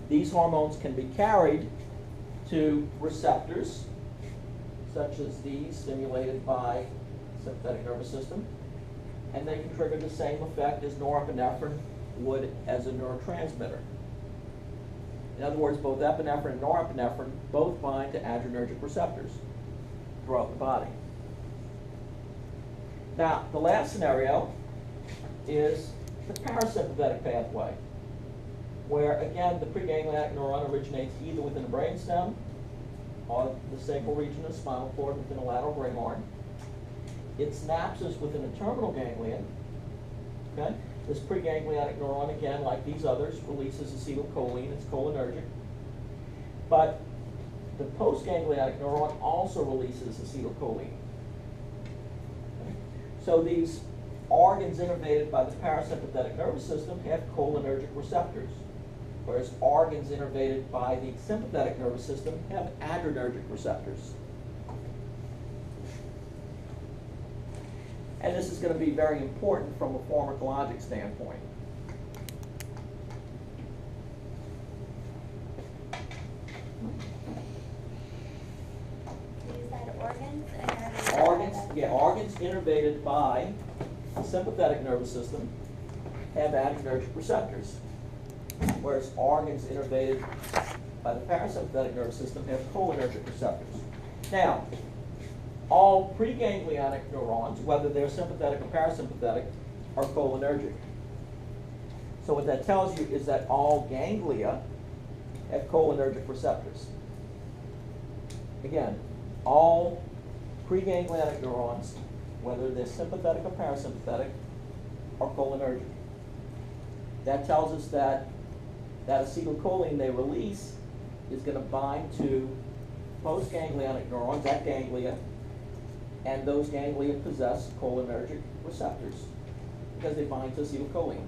these hormones can be carried to receptors, such as these stimulated by sympathetic nervous system, and they can trigger the same effect as norepinephrine would as a neurotransmitter. In other words, both epinephrine and norepinephrine both bind to adrenergic receptors throughout the body. Now, the last scenario is the parasympathetic pathway, where, again, the preganglionic neuron originates either within the brainstem or the sacral region of the spinal cord within the lateral gray horn. It synapses within the terminal ganglion. Okay? This preganglionic neuron, again, like these others, releases acetylcholine. It's cholinergic. But the postganglionic neuron also releases acetylcholine. Okay? So these organs innervated by the parasympathetic nervous system have cholinergic receptors, whereas organs innervated by the sympathetic nervous system have adrenergic receptors. And this is going to be very important from a pharmacologic standpoint. You said organs? Organs innervated by the sympathetic nervous system have adrenergic receptors, whereas organs innervated by the parasympathetic nervous system have cholinergic receptors. Now, all preganglionic neurons, whether they're sympathetic or parasympathetic, are cholinergic. So what that tells you is that all ganglia have cholinergic receptors. Again, all preganglionic neurons, whether they're sympathetic or parasympathetic, are cholinergic. That tells us that acetylcholine they release is going to bind to postganglionic neurons, that ganglia, and those ganglia possess cholinergic receptors because they bind to acetylcholine.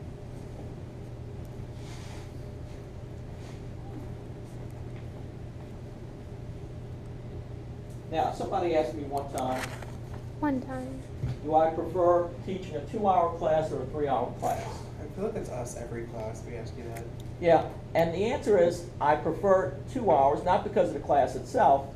Now, somebody asked me one time, do I prefer teaching a 2-hour class or a 3-hour class? I feel like it's us every class we ask you that. Yeah, and the answer is I prefer 2 hours, not because of the class itself,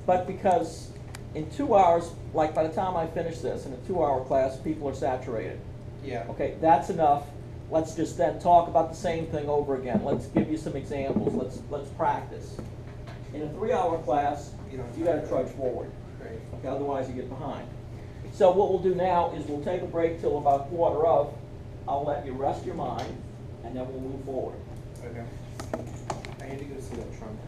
but because in 2 hours, like by the time I finish this, in a 2-hour class, people are saturated. Yeah. Okay, that's enough. Let's just then talk about the same thing over again. Let's give you some examples. Let's practice. In a 3-hour class, you got to trudge forward. Great. Okay, otherwise you get behind. So what we'll do now is we'll take a break till about 1:15. I'll let you rest your mind, and then we'll move forward. Okay. I need to go see that trunk.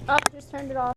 Oh, just turned it off.